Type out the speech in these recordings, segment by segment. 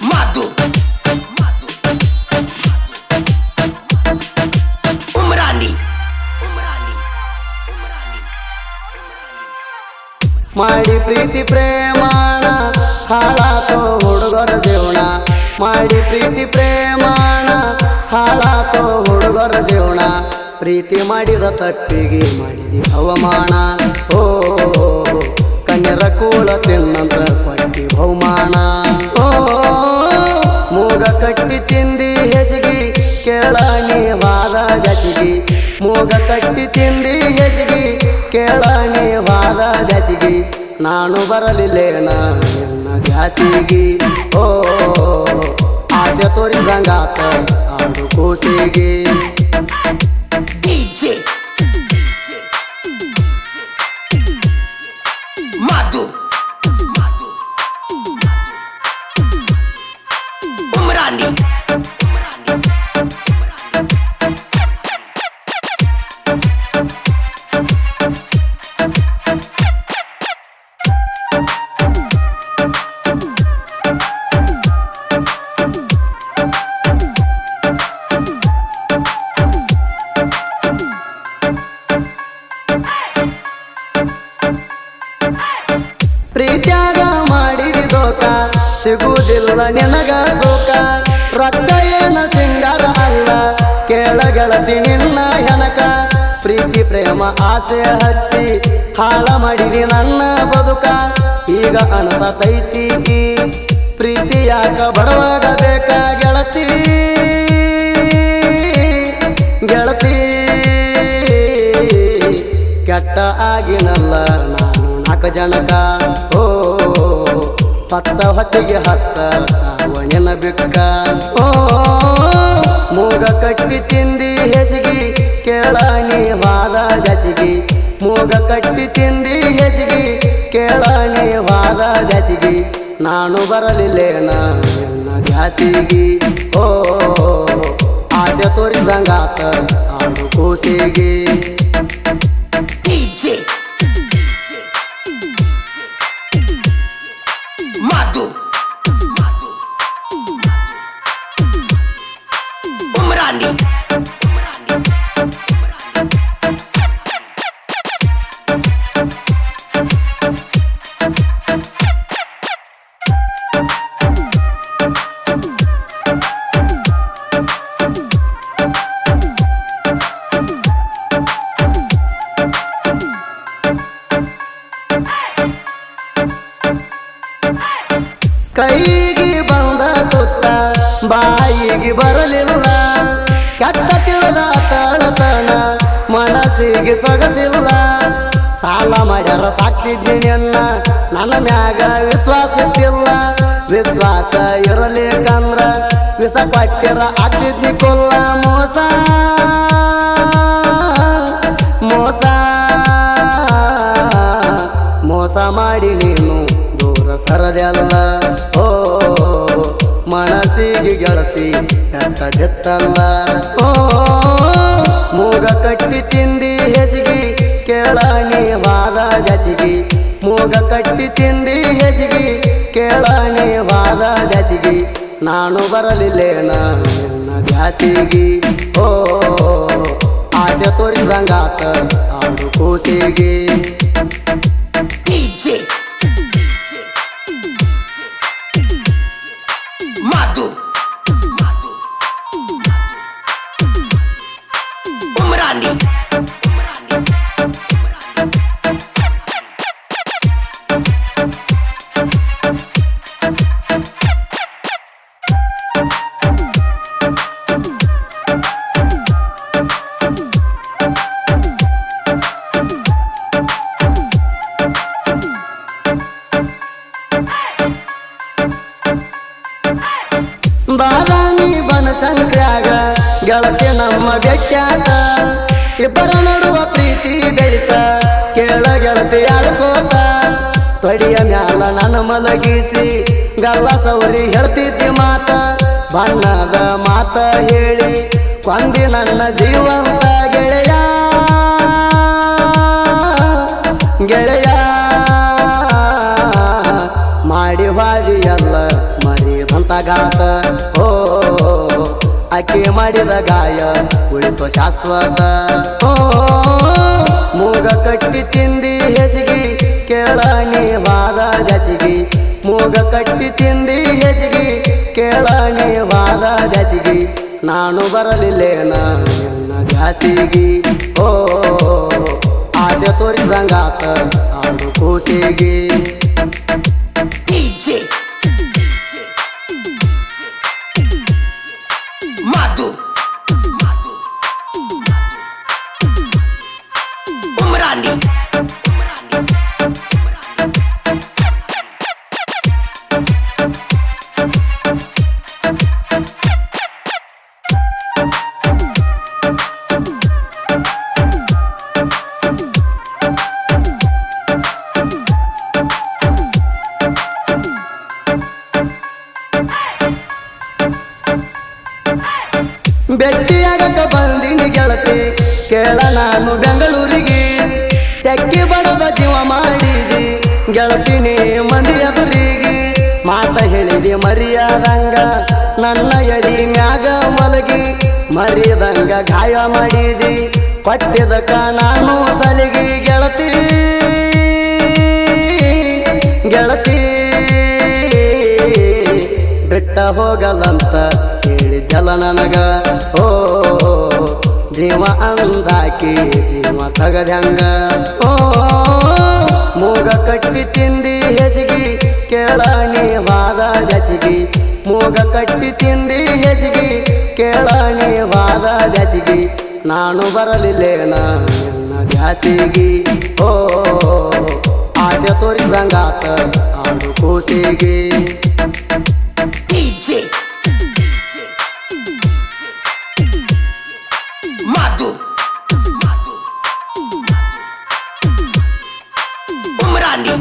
Madu Umrani ಮಾಡಿ ಪ್ರೀತಿ ಪ್ರೇಮಾಣ ಹಾಳಾತೋ ಹುಡುಗರ ಜೀವನ ಮಾಡಿ ಪ್ರೀತಿ ಪ್ರೇಮಾಣ ಹಾಳಾತೋ ಹುಡುಗರ ಜೀವನ ಪ್ರೀತಿ ಮಾಡಿದ ತಪ್ಪಿಗೆ ಮಾಡಿದಿ ಅವಮಾನ ಓ ಕನ್ಯರ ಕೂಳ ತಿನ್ನಂತ ಪಟ್ಟಿ ಬಹುಮಾನ ಓ ಮೂಗ ಕಟ್ಟಿ ತಿಂದಿ ಹೆಸಗಿ ಕೇಳಾನಿ ವಾದ ಗಸಿಗಿ ಮೂಗ ಕಟ್ಟಿ ತಿಂದಿ ಹೆಸಗಿ ಕೇಳಾನಿ ವಾದ ಗಸಿಗಿ ನಾನು ಬರಲಿಲ್ಲೇನ ಎನ್ನ ಜಾಸಿಗಿ ಓ ಆಸೆ ತೋರಿದಂಗಾತ ಆಡು ಕೂಸಿಗೆ DJ Madu Umrani ಪ್ರೀತ್ಯಾಗ ಮಾಡಿದ ದೋಖ ಸಿಗುವುದಿಲ್ಲ ನಿನಗ ಸುಖ ರೊಕ್ಕ ಏನ ಸಿಂಗಾರ ಅಲ್ಲ ಕೇಳ ಗೆಳತಿ ನಿನ್ನ ಹೆನಕ ಪ್ರೀತಿ ಪ್ರೇಮ ಆಸೆ ಹಚ್ಚಿ ಹಾಳ ಮಾಡಿದಿ ನನ್ನ ಬದುಕ ಈಗ ಅನಸತೈತಿ ಪ್ರೀತಿ ಯಾಕ ಬಡವಾಗ ಬೇಕ ಗೆಳತಿ ಗೆಳತಿ ಕೆಟ್ಟ ಆಗಿನಲ್ಲ ನಾನು ನಾಲ್ಕು ಜನಕ ಓ ಪತ್ತ ಹೊತ್ತಿಗೆ ಹತ್ತ ಅವನಿನ ಬಿಕ್ಕ ಓ ಮೂಗ ಕಟ್ಟಿ ತಿಂದಿ ಹೆಸಗಿ ಕೇಳಾನಿ ವಾದ ಗಸಿಗಿ ಮೂಗ ಕಟ್ಟಿ ತಿಂದಿ ಹೆಸಗಿ ಕೇಳಾನಿ ವಾದ ಗಸಿಗಿ ನಾನು ಬರಲಿಲ್ಲೇನ ಎನ್ನ ಜಾಸಿಗಿ ಓ ಆಸೆ ತೋರಿದಂಗಾತ ಆಡು ಕೂಸಿಗೆ DJ Madu Umrani ಕೈಗೆ ಬಂದ ತುತ್ತ ಬಾಯಿಗೆ ಬರಲಿಲ್ಲ ಕೆಟ್ಟ ತಿಳಿದ ತಳತನ ಮನಸ್ಸಿಗೆ ಸೊಗಸಿಲ್ಲ ಸಾಲ ಮಾಡ್ಯಾರ ಸಾಕ್ತಿದ್ನಿ ನಿನ್ನ ನನ್ನ ಮ್ಯಾಗ ವಿಶ್ವಾಸ ಇತ್ತಿಲ್ಲ ವಿಶ್ವಾಸ ಇರಲಿಕ್ಕಂದ್ರ ವಿಷ ಕೊಟ್ಟಿರ ಆಗ್ತಿದ್ನಿ ಕೊಲ್ಲ ಮೋಸ ಮೋಸ ಮೋಸ ಮಾಡಿ ನೀನು ದೂರ ಸರದಲ್ಲ ಓ ಮನಸ್ಸಿಗೆ ಗೆಳತಿ ಕೆಟ್ಟದಿತ್ತಲ್ಲ ಓ ಮೂಗ ಕಟ್ಟಿ ತಿಂದಿ ಹೆಸಗಿ ಕೇಳಾನಿ ವಾದ ಗಸಿಗಿ ಮೂಗ ಕಟ್ಟಿ ತಿಂದಿ ಹೆಸಗಿ ಕೇಳಾನಿ ವಾದ ಗಸಿಗಿ ನಾನು ಬರಲಿಲ್ಲೇನ ಎನ್ನ ಜಾಸಿಗಿ ಓ ಆಸೆ ತೋರಿದಂಗಾತ ಆಡು ಕೂಸಿಗೆ DJ Madu Umrani ಬಾದಾಮಿ ಬನಸಂಕ್ರಾಗ ಗೆಳತಿ ನಮ್ಮ ಬೆಟ್ಟಾತ ಇಬ್ಬರ ನಡುವ ಪ್ರೀತಿ ಬೆಳಿತ ಕೇಳ ಗೆಳತಿ ಆಡ್ಕೋತ ತೊಡಿಯ ಮ್ಯಾಲ ನನ್ನ ಮಲಗಿಸಿ ಗಲ್ಲ ಸೌರಿ ಹೇಳ್ತಿದ್ದಿ ಮಾತ ಬಣ್ಣದ ಮಾತ ಹೇಳಿ ಕೊಂದಿ ನನ್ನ ಜೀವಂತ ಗೆಳೆಯ ಗೆಳೆಯ ಗಾತ ಓ ಆಕೆ ಮಾಡಿದ ಗಾಯ ಉಳಿತು ಶಾಶ್ವತ ಓ ಮೂಗ ಕಟ್ಟಿ ತಿಂದಿ ಹೆಸಗಿ ಕೇಳಾಣಿ ವಾದ ಗಸಿಗಿ ಮೂಗ ಕಟ್ಟಿ ತಿಂದಿ ಹೆಸಗಿ ಕೇಳಾಣಿ ವಾದ ಗಸಿಗಿ ನಾನು ಬರಲಿಲ್ಲೇನ ನಿನ್ನ ದ್ಯಾಸಿಗಿ ಓ ಆಸೆ ತೋರಿದಂಗಾತ ಆಡು ಕೂಸಿಗಿ DJ Madu Umrani ಭೆಟ್ಟಿಯಾಗಕ ಬಂದಿನಿ ಗೆಳತಿ ಕೇಳ ನಾನು ಬೆಂಗಳೂರಿಗೆ ತೆಕ್ಕಿ ಬಡದ ಜೀವ ಮಾಡಿದಿ ಗೆಳತಿನಿ ಮಂದಿ ಎದುರಿಗೆ ಮಾತ ಹೇಳಿದಿ ಮರಿಯಾದಂಗ ನನ್ನ ಎದಿ ಮ್ಯಾಗ ಮಲಗಿ ಮರಿದಂಗ ಗಾಯ ಮಾಡಿದಿ ಕೊಟ್ಟಿದಕ ನಾನು ಸಲಿಗಿ ಗೆಳತಿ ಗೆಳತಿ ಬಿಟ್ಟ ಹೋಗಲ್ಲಂತ ಹೇಳಿದ್ದಲ್ಲ ನನಗ ಓ ಜೀವ ಅಂದಾಕಿ ಜೀವ ತಗದಂಗ ಓ ಮೂಗ ಕಟ್ಟಿ ತಿಂದಿ ಹೆಸಗಿ ಕೇಳಾಣಿ ವಾದ ಗಸಿಗಿ ಮೂಗ ಕಟ್ಟಿ ತಿಂದಿ ಹೆಸಗಿ ಕೇಳಾಣಿ ವಾದ ಗಸಿಗಿ ನಾನು ಬರಲಿಲ್ಲೇನ ನಿನ್ನ ದ್ಯಾಸಿಗಿ ಓ ಆಸೆ ತೋರಿದಂಗಾತ ಆಡು ಕೂಸಿಗಿ DJ Madu Umrani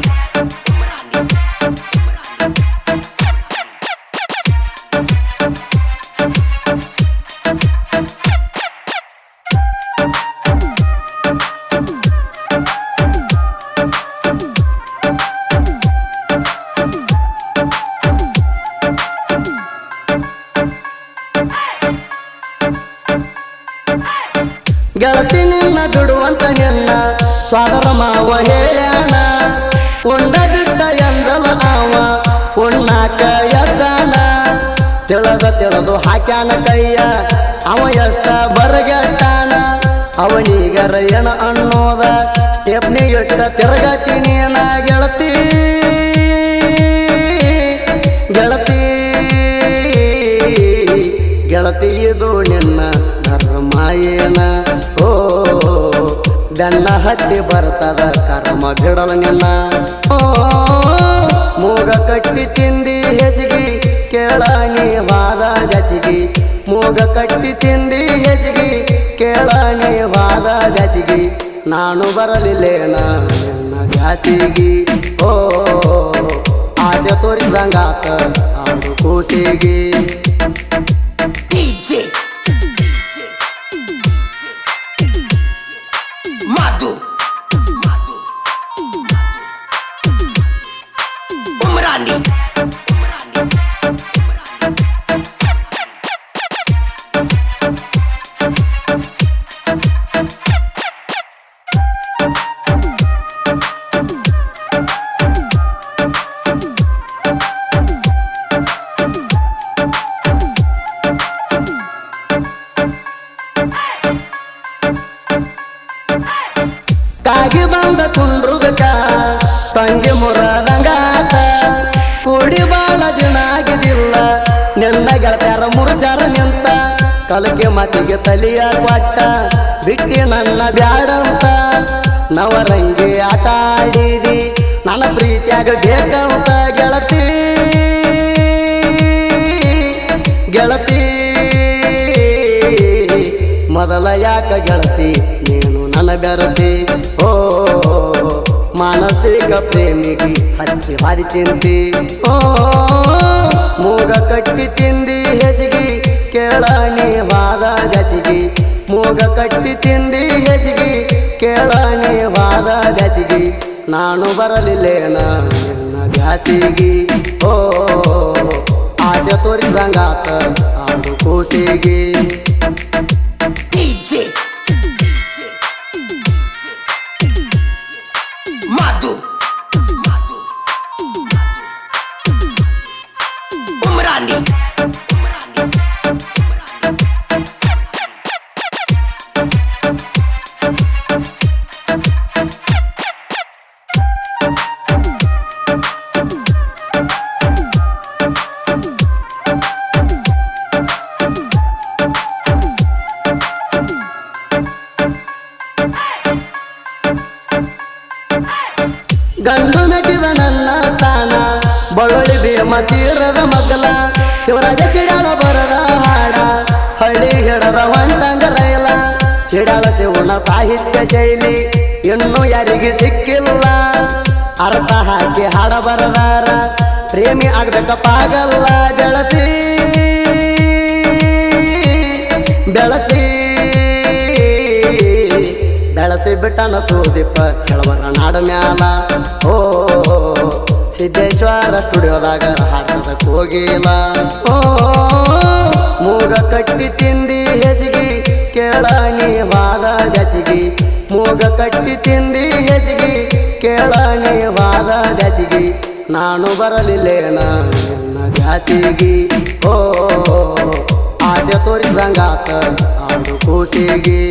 ಗೆಳತಿ ನಿನ್ನ ಬಿಡುವಂತ ನಿನ್ನ ಸ್ವಾದರ ಮಾವ ಹೇಳ್ಯಾನ ಉಂಡ ಬಿಟ್ಟ ಎಂದಲ ಅವ ಉಣ್ಣಾಕ ಎದ್ದಾನ ತಿಳಿದು ಹಾಕ್ಯಾನ ಕೈಯ ಅವ ಎಷ್ಟ ಬರಗೆಟ್ಟಾನ ಅವನಿಗರ ಏನ ಅನ್ನೋದ ಸ್ಟೆಪ್ನಿ ಇಟ್ಟ ತಿರುಗತೀನಿ ನಾ ಗೆಳತಿ ಗೆಳತಿ ಗೆಳತಿ ಇದು ನಿನ್ನ ಧರ್ಮ ಏನ ಓ ಗಣ್ಣ ಹತ್ತಿ ಬರ್ತದ ಕರ್ಮ ಬಿಡಲ ನಿನ್ನ ಓ ಮೂಗ ಕಟ್ಟಿ ತಿಂದಿ ಹೆಸಗಿ ಕೇಳಾಣಿ ವಾದ ಗಸಿಗಿ ಮೂಗ ಕಟ್ಟಿ ತಿಂದಿ ಹೆಸಗಿ ಕೇಳಾಣಿ ವಾದ ಗಸಿಗಿ ನಾನು ಬರಲಿಲ್ಲೇನ ನಿನ್ನ ದ್ಯಾಸಿಗಿ ಓ ಆಸೆ ತೋರಿದಂಗಾತ ಆಡು ಕೂಸಿಗಿ DJ Madu Umrani ಕಾಗಿ ಬಂದ ಕುಂಡ್ರುದಕ ತಂಗಿ ಮುರದಂಗಾತ ಕೂಡಿ ಬಾಳ ದಿನ ಆಗಿದಿಲ್ಲ ನಿನ್ನ ಗೆಳತ್ಯಾರ ಮುರುಜಾರ ನಿಂತ ಕಲಕೆ ಮಾತಿಗೆ ತಲಿಯ ಕೊಟ್ಟ ಬಿಟ್ಟಿ ನನ್ನ ಬ್ಯಾಡಂತ ನವರಂಗಿ ಆಟ ಆಡಿದಿ ನನ್ನ ಪ್ರೀತಿಯಾಗ ಬೇಕಂತ ಗೆಳತಿ ಗೆಳತಿ ಮೊದಲ ಯಾಕ ಗೆಳತಿ ನೀನು ನನ್ನ ಬೆರತಿ ಓ ಮಾನಸಿಕ ಪ್ರೇಮಿಗಿ ಹಚ್ಚಿ ಹಾರಿ ಚಿಂತಿ ಓ ಮೂಗ ಕಟ್ಟಿ ತಿಂದಿ ಹೆಸಗಿ ಕೇಳಾಣಿ ವಾದ ಗಸಿಗಿ ಮೂಗ ಕಟ್ಟಿ ತಿಂದಿ ಹೆಸಗಿ ಕೇಳಾಣಿ ವಾದ ಗಸಿಗಿ ನಾನು ಬರಲಿಲ್ಲೇನ ನಿನ್ನ ದ್ಯಾಸಿಗಿ ಓ ಆಸೆ ಆಸೆ ತೋರಿದಂಗಾತ ಆಡು ಕೂಸಿಗೆ DJ Madu Umrani ಗಂಡು ಮೆಟ್ಟಿದ ನನ್ನ ಸ್ಥಾನ ಬಳ್ಳುಳ್ಳಿ ಭೀಮ ತೀರದ ಮಗ್ಗಲ ಶಿವರಾಜ ಸಿಡಾಳ ಬರದ ಹಾಡ ಹಳ್ಳಿ ಹಿಡದ ಹೊಂಟಂಗ ರೈಲ ಸಿಡಾಳ ಶಿವನ ಸಾಹಿತ್ಯ ಶೈಲಿ ಇನ್ನೂ ಯಾರಿಗೆ ಸಿಕ್ಕಿಲ್ಲ ಅರ್ಥ ಹಾಕಿ ಹಾಡ ಬರದಾರ ಪ್ರೇಮಿ ಆಗ್ಬೇಕಪ್ಪಾಗಲ್ಲ ಬೆಳಸಿ ಬೆಳಸಿ ಬೆಳಸಿ ಬಿಟ್ಟನ ಸೂದಿಪ್ಪ ಕೆಳವರ ನಾಡ ಮ್ಯಾಲ ಓ ಸಿದ್ದೇಶ್ವರ ಸ್ಟುಡಿಯೋದಾಗ ಹಾಡದ ಕೋಗಿಲ ಓ ಮೂಗ ಕಟ್ಟಿ ತಿಂದಿ ಹೆಸಗಿ ಕೇಳಣಿ ವಾದ ಬೆಸಗಿ ಮೂಗ ಕಟ್ಟಿ ತಿಂದಿ ಹೆಸಗಿ ಕೇಳಣಿ ವಾದ ಬೆಸಗಿ ನಾನು ಬರಲಿಲ್ಲೇನ ನನ್ನ ಬ್ಯಾಸಿಗಿ ಓ ಆಸೆ ತೋರಿದಂಗಾತ ಆಡು ಕೂಸಿಗಿ